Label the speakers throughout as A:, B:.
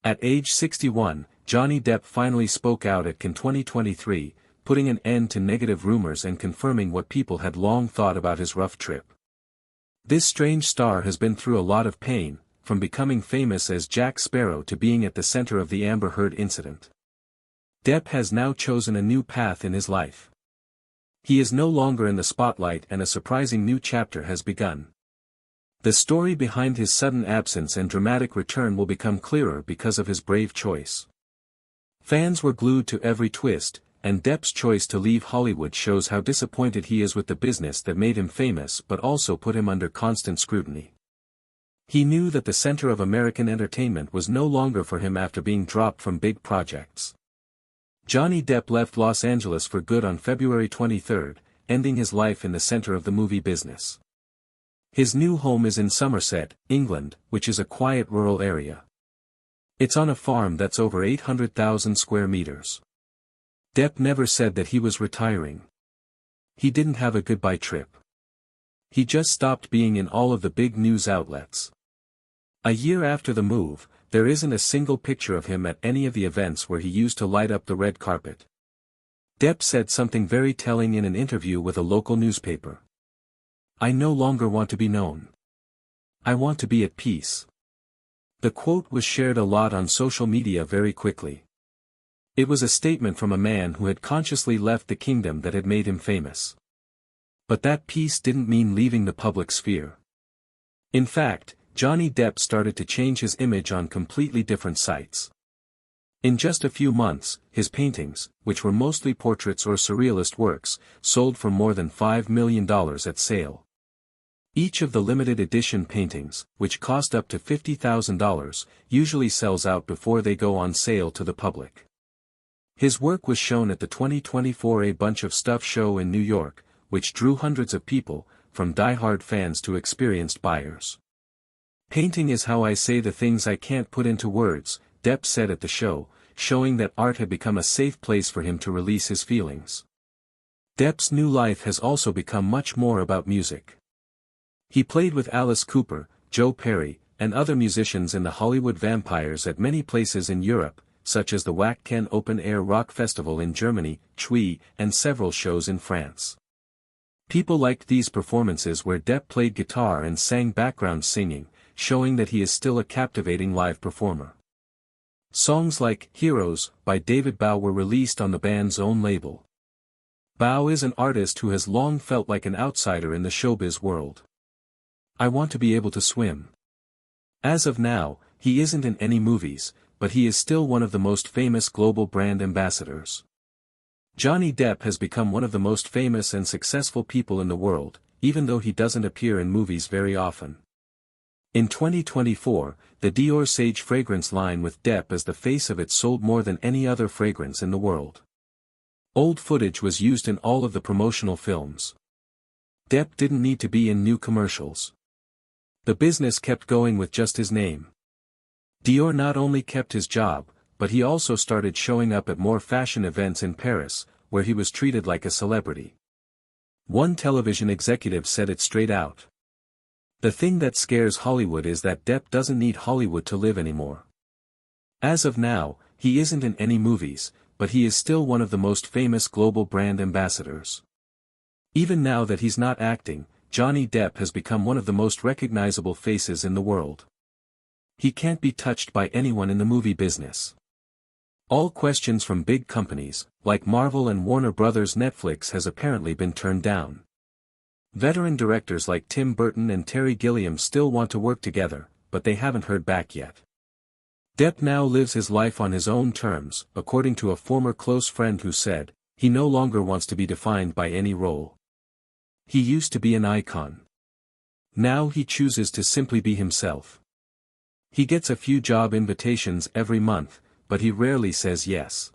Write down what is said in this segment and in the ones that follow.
A: At age 61, Johnny Depp finally spoke out at Cannes 2023, putting an end to negative rumors and confirming what people had long thought about his rough trip. This strange star has been through a lot of pain, from becoming famous as Jack Sparrow to being at the center of the Amber Heard incident. Depp has now chosen a new path in his life. He is no longer in the spotlight and a surprising new chapter has begun. The story behind his sudden absence and dramatic return will become clearer because of his brave choice. Fans were glued to every twist, and Depp's choice to leave Hollywood shows how disappointed he is with the business that made him famous but also put him under constant scrutiny. He knew that the center of American entertainment was no longer for him after being dropped from big projects. Johnny Depp left Los Angeles for good on February 23, ending his life in the center of the movie business. His new home is in Somerset, England, which is a quiet rural area. It's on a farm that's over 800,000 square meters. Depp never said that he was retiring. He didn't have a goodbye trip. He just stopped being in all of the big news outlets. A year after the move, there isn't a single picture of him at any of the events where he used to light up the red carpet. Depp said something very telling in an interview with a local newspaper. "I no longer want to be known. I want to be at peace." The quote was shared a lot on social media very quickly. It was a statement from a man who had consciously left the kingdom that had made him famous. But that peace didn't mean leaving the public sphere. In fact, Johnny Depp started to change his image on completely different sites. In just a few months, his paintings, which were mostly portraits or surrealist works, sold for more than $5 million at sale. Each of the limited edition paintings, which cost up to $50,000, usually sells out before they go on sale to the public. His work was shown at the 2024 A Bunch of Stuff show in New York, which drew hundreds of people, from die-hard fans to experienced buyers. "Painting is how I say the things I can't put into words," Depp said at the show, showing that art had become a safe place for him to release his feelings. Depp's new life has also become much more about music. He played with Alice Cooper, Joe Perry, and other musicians in the Hollywood Vampires at many places in Europe, such as the Wacken Open Air Rock Festival in Germany, Chui, and several shows in France. People liked these performances where Depp played guitar and sang background singing, showing that he is still a captivating live performer. Songs like "Heroes" by David Bowie were released on the band's own label. Bowie is an artist who has long felt like an outsider in the showbiz world. "I want to be able to swim." As of now, he isn't in any movies, but he is still one of the most famous global brand ambassadors. Johnny Depp has become one of the most famous and successful people in the world, even though he doesn't appear in movies very often. In 2024, the Dior Sage fragrance line with Depp as the face of it sold more than any other fragrance in the world. Old footage was used in all of the promotional films. Depp didn't need to be in new commercials. The business kept going with just his name. Dior not only kept his job, but he also started showing up at more fashion events in Paris, where he was treated like a celebrity. One television executive said it straight out. "The thing that scares Hollywood is that Depp doesn't need Hollywood to live anymore." As of now, he isn't in any movies, but he is still one of the most famous global brand ambassadors. Even now that he's not acting, Johnny Depp has become one of the most recognizable faces in the world. He can't be touched by anyone in the movie business. All questions from big companies, like Marvel and Warner Bros. Netflix has apparently been turned down. Veteran directors like Tim Burton and Terry Gilliam still want to work together, but they haven't heard back yet. Depp now lives his life on his own terms, according to a former close friend who said, he no longer wants to be defined by any role. He used to be an icon. Now he chooses to simply be himself. He gets a few job invitations every month, but he rarely says yes.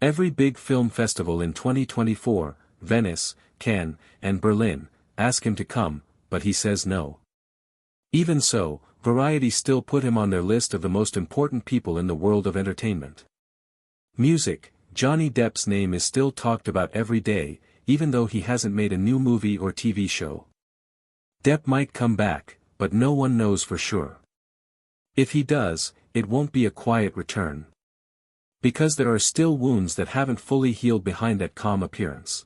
A: Every big film festival in 2024, Venice, Cannes, and Berlin, ask him to come, but he says no. Even so, Variety still put him on their list of the most important people in the world of entertainment. Music, Johnny Depp's name is still talked about every day, even though he hasn't made a new movie or TV show. Depp might come back, but no one knows for sure. If he does, it won't be a quiet return. Because there are still wounds that haven't fully healed behind that calm appearance.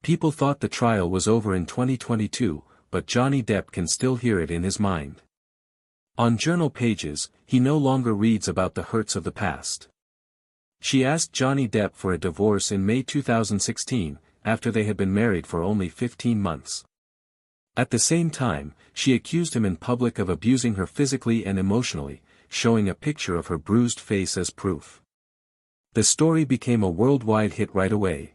A: People thought the trial was over in 2022, but Johnny Depp can still hear it in his mind. On journal pages, he no longer reads about the hurts of the past. She asked Johnny Depp for a divorce in May 2016, after they had been married for only 15 months. At the same time, she accused him in public of abusing her physically and emotionally, showing a picture of her bruised face as proof. The story became a worldwide hit right away.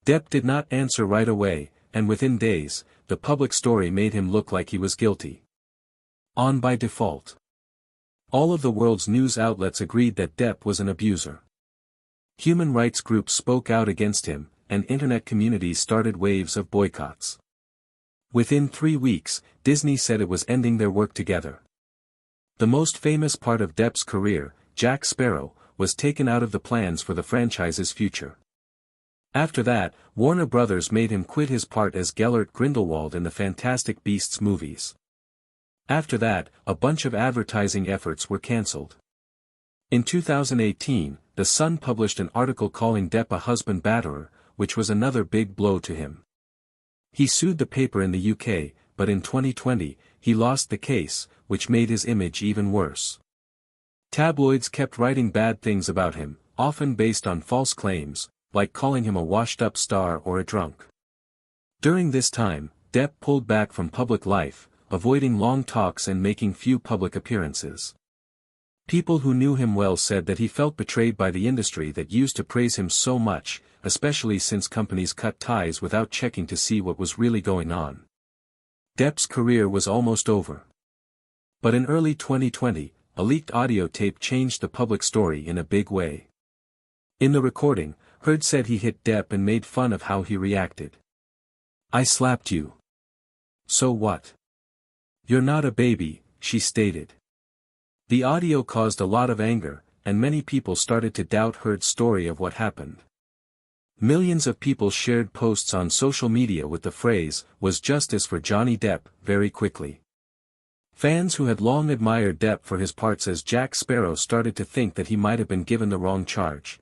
A: Depp did not answer right away, and within days, the public story made him look like he was guilty. On by default. All of the world's news outlets agreed that Depp was an abuser. Human rights groups spoke out against him, and internet communities started waves of boycotts. Within 3 weeks, Disney said it was ending their work together. The most famous part of Depp's career, Jack Sparrow, was taken out of the plans for the franchise's future. After that, Warner Brothers made him quit his part as Gellert Grindelwald in the Fantastic Beasts movies. After that, a bunch of advertising efforts were cancelled. In 2018, The Sun published an article calling Depp a husband batterer, which was another big blow to him. He sued the paper in the UK, but in 2020, he lost the case, which made his image even worse. Tabloids kept writing bad things about him, often based on false claims, like calling him a washed-up star or a drunk. During this time, Depp pulled back from public life, avoiding long talks and making few public appearances. People who knew him well said that he felt betrayed by the industry that used to praise him so much, especially since companies cut ties without checking to see what was really going on. Depp's career was almost over. But in early 2020, a leaked audio tape changed the public story in a big way. In the recording, Heard said he hit Depp and made fun of how he reacted. "I slapped you. So what? You're not a baby," she stated. The audio caused a lot of anger, and many people started to doubt Heard's story of what happened. Millions of people shared posts on social media with the phrase, "Was justice for Johnny Depp," very quickly. Fans who had long admired Depp for his parts as Jack Sparrow started to think that he might have been given the wrong charge.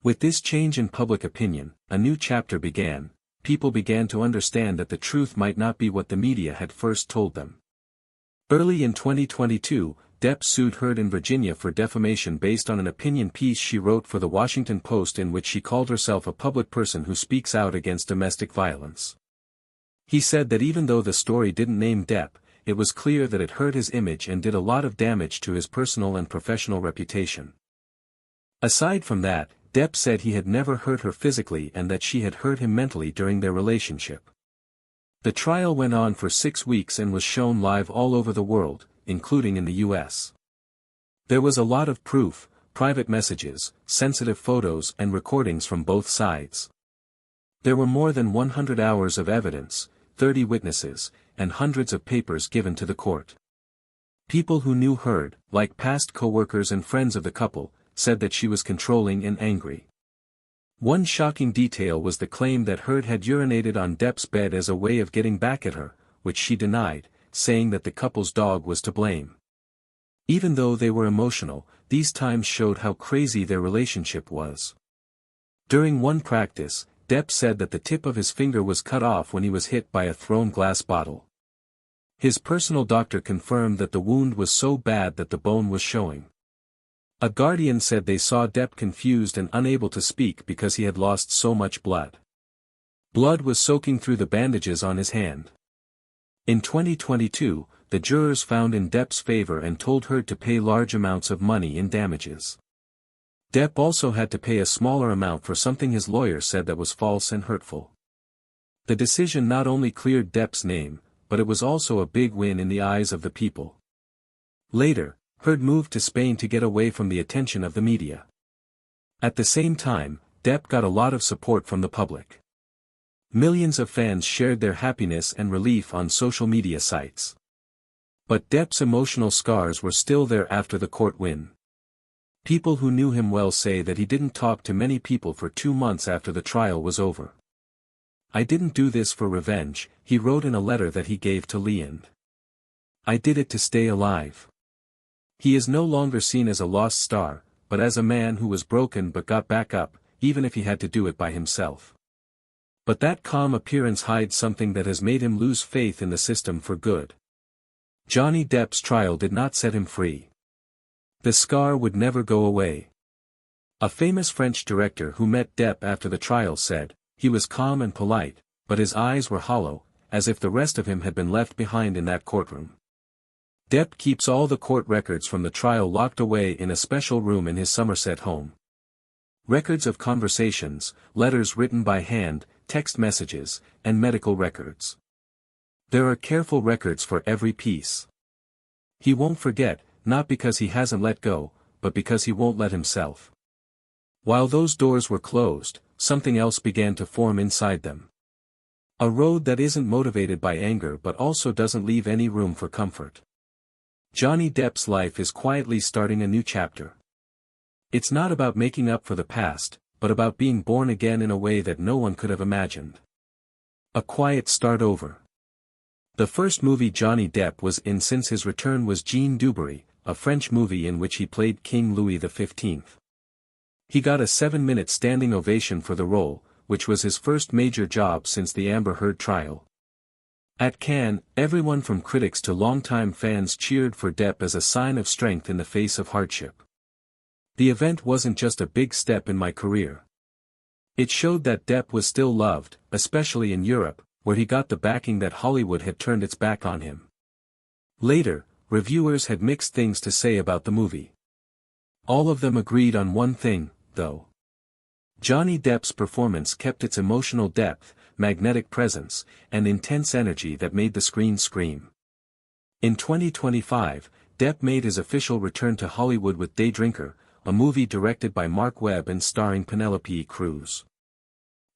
A: With this change in public opinion, a new chapter began. People began to understand that the truth might not be what the media had first told them. Early in 2022, Depp sued Heard in Virginia for defamation based on an opinion piece she wrote for the Washington Post in which she called herself a public person who speaks out against domestic violence. He said that even though the story didn't name Depp, it was clear that it hurt his image and did a lot of damage to his personal and professional reputation. Aside from that, Depp said he had never hurt her physically and that she had hurt him mentally during their relationship. The trial went on for 6 weeks and was shown live all over the world, including in the US. There was a lot of proof, private messages, sensitive photos and recordings from both sides. There were more than 100 hours of evidence, 30 witnesses, and hundreds of papers given to the court. People who knew Heard, like past co-workers and friends of the couple, said that she was controlling and angry. One shocking detail was the claim that Heard had urinated on Depp's bed as a way of getting back at her, which she denied, saying that the couple's dog was to blame. Even though they were emotional, these times showed how crazy their relationship was. During one practice, Depp said that the tip of his finger was cut off when he was hit by a thrown glass bottle. His personal doctor confirmed that the wound was so bad that the bone was showing. A guardian said they saw Depp confused and unable to speak because he had lost so much blood. Blood was soaking through the bandages on his hand. In 2022, the jurors found in Depp's favor and told Heard to pay large amounts of money in damages. Depp also had to pay a smaller amount for something his lawyer said that was false and hurtful. The decision not only cleared Depp's name, but it was also a big win in the eyes of the people. Later, Heard moved to Spain to get away from the attention of the media. At the same time, Depp got a lot of support from the public. Millions of fans shared their happiness and relief on social media sites. But Depp's emotional scars were still there after the court win. People who knew him well say that he didn't talk to many people for 2 months after the trial was over. "I didn't do this for revenge," he wrote in a letter that he gave to Leand. "I did it to stay alive. He is no longer seen as a lost star, but as a man who was broken but got back up, even if he had to do it by himself. But that calm appearance hides something that has made him lose faith in the system for good. Johnny Depp's trial did not set him free. The scar would never go away. A famous French director who met Depp after the trial said, "He was calm and polite, but his eyes were hollow, as if the rest of him had been left behind in that courtroom." Depp keeps all the court records from the trial locked away in a special room in his Somerset home. Records of conversations, letters written by hand, text messages, and medical records. There are careful records for every piece. He won't forget, not because he hasn't let go, but because he won't let himself. While those doors were closed, something else began to form inside them. A road that isn't motivated by anger but also doesn't leave any room for comfort. Johnny Depp's life is quietly starting a new chapter. It's not about making up for the past, but about being born again in a way that no one could have imagined. A quiet start over. The first movie Johnny Depp was in since his return was Jean Dubarry, a French movie in which he played King Louis XV. He got a 7-minute standing ovation for the role, which was his first major job since the Amber Heard trial. At Cannes, everyone from critics to longtime fans cheered for Depp as a sign of strength in the face of hardship. The event wasn't just a big step in my career. It showed that Depp was still loved, especially in Europe, where he got the backing that Hollywood had turned its back on him. Later, reviewers had mixed things to say about the movie. All of them agreed on one thing, though. Johnny Depp's performance kept its emotional depth, magnetic presence, and intense energy that made the screen scream. In 2025, Depp made his official return to Hollywood with Day Drinker, a movie directed by Mark Webb and starring Penelope Cruz.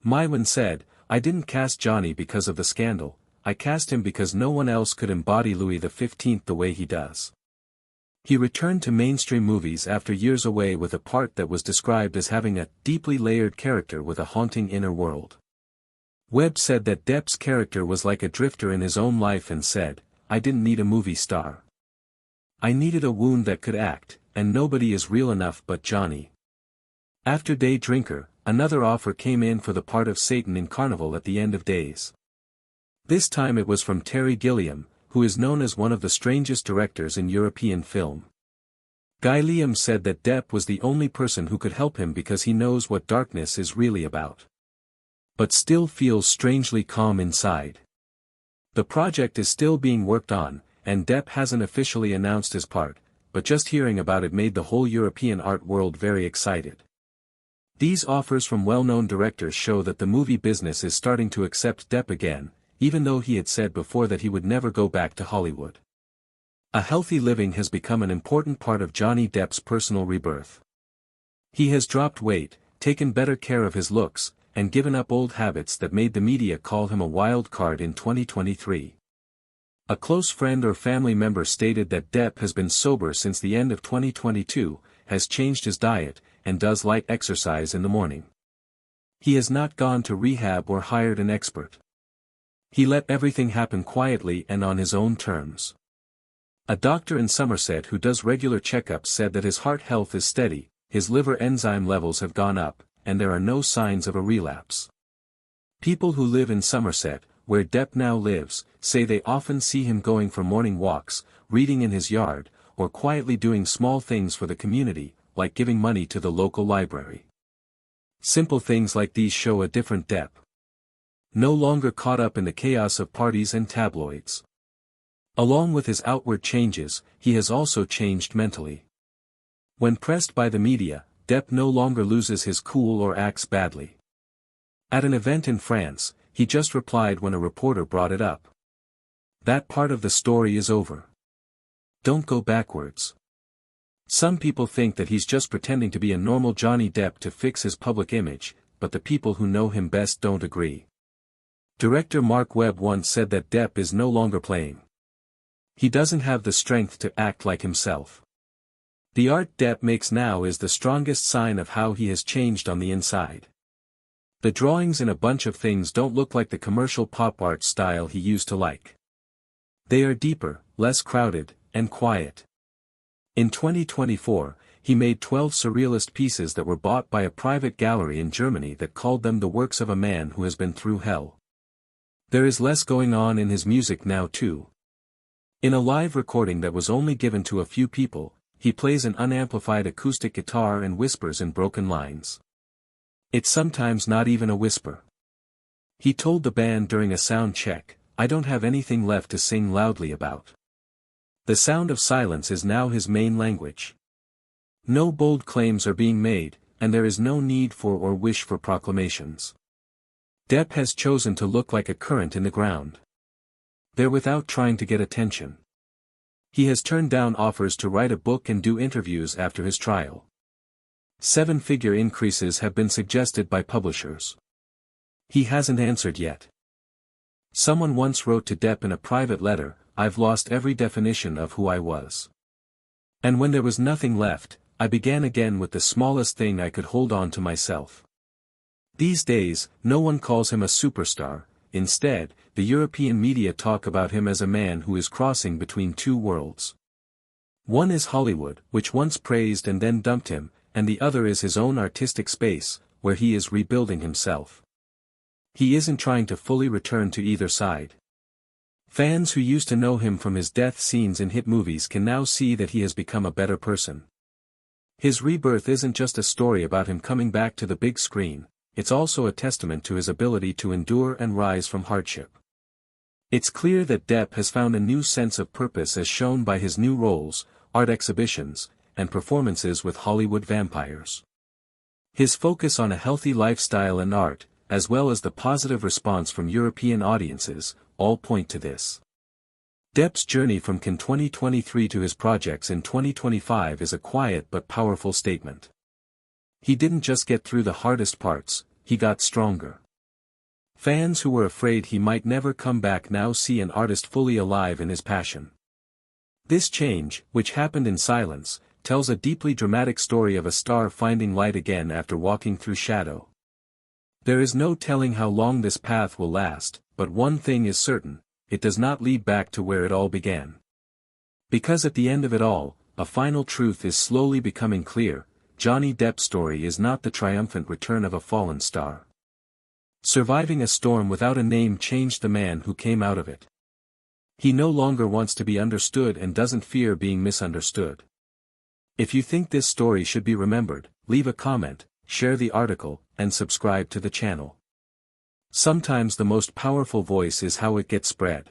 A: Mywin said, "I didn't cast Johnny because of the scandal, I cast him because no one else could embody Louis XV the way he does." He returned to mainstream movies after years away with a part that was described as having a deeply layered character with a haunting inner world. Webb said that Depp's character was like a drifter in his own life and said, "I didn't need a movie star. I needed a wound that could act, and nobody is real enough but Johnny." After Day Drinker, another offer came in for the part of Satan in Carnival at the End of Days. This time it was from Terry Gilliam, who is known as one of the strangest directors in European film. Guy Liam said that Depp was the only person who could help him because he knows what darkness is really about. But still feels strangely calm inside. The project is still being worked on, and Depp hasn't officially announced his part, but just hearing about it made the whole European art world very excited. These offers from well-known directors show that the movie business is starting to accept Depp again, even though he had said before that he would never go back to Hollywood. A healthy living has become an important part of Johnny Depp's personal rebirth. He has dropped weight, taken better care of his looks, and given up old habits that made the media call him a wild card in 2023. A close friend or family member stated that Depp has been sober since the end of 2022, has changed his diet, and does light exercise in the morning. He has not gone to rehab or hired an expert. He let everything happen quietly and on his own terms. A doctor in Somerset who does regular checkups said that his heart health is steady, his liver enzyme levels have gone up, and there are no signs of a relapse. People who live in Somerset, where Depp now lives, say they often see him going for morning walks, reading in his yard, or quietly doing small things for the community, like giving money to the local library. Simple things like these show a different Depp. No longer caught up in the chaos of parties and tabloids. Along with his outward changes, he has also changed mentally. When pressed by the media, Depp no longer loses his cool or acts badly. At an event in France, he just replied when a reporter brought it up. That part of the story is over. Don't go backwards. Some people think that he's just pretending to be a normal Johnny Depp to fix his public image, but the people who know him best don't agree. Director Mark Webb once said that Depp is no longer playing. He doesn't have the strength to act like himself. The art Depp makes now is the strongest sign of how he has changed on the inside. The drawings in a bunch of things don't look like the commercial pop art style he used to like. They are deeper, less crowded, and quiet. In 2024, he made 12 surrealist pieces that were bought by a private gallery in Germany that called them the works of a man who has been through hell. There is less going on in his music now too. In a live recording that was only given to a few people, he plays an unamplified acoustic guitar and whispers in broken lines. It's sometimes not even a whisper. He told the band during a sound check, "I don't have anything left to sing loudly about." The sound of silence is now his main language. No bold claims are being made, and there is no need for or wish for proclamations. Depp has chosen to look like a current in the ground. There without trying to get attention. He has turned down offers to write a book and do interviews after his trial. 7-figure increases have been suggested by publishers. He hasn't answered yet. Someone once wrote to Depp in a private letter, "I've lost every definition of who I was. And when there was nothing left, I began again with the smallest thing I could hold on to myself." These days, no one calls him a superstar. Instead, the European media talk about him as a man who is crossing between two worlds. One is Hollywood, which once praised and then dumped him, and the other is his own artistic space, where he is rebuilding himself. He isn't trying to fully return to either side. Fans who used to know him from his death scenes in hit movies can now see that he has become a better person. His rebirth isn't just a story about him coming back to the big screen, it's also a testament to his ability to endure and rise from hardship. It's clear that Depp has found a new sense of purpose as shown by his new roles, art exhibitions, and performances with Hollywood vampires. His focus on a healthy lifestyle and art, as well as the positive response from European audiences, all point to this. Depp's journey from Cannes 2023 to his projects in 2025 is a quiet but powerful statement. He didn't just get through the hardest parts, he got stronger. Fans who were afraid he might never come back now see an artist fully alive in his passion. This change, which happened in silence, tells a deeply dramatic story of a star finding light again after walking through shadow. There is no telling how long this path will last, but one thing is certain, it does not lead back to where it all began. Because at the end of it all, a final truth is slowly becoming clear: Johnny Depp's story is not the triumphant return of a fallen star. Surviving a storm without a name changed the man who came out of it. He no longer wants to be understood and doesn't fear being misunderstood. If you think this story should be remembered, leave a comment, share the article, and subscribe to the channel. Sometimes the most powerful voice is how it gets spread.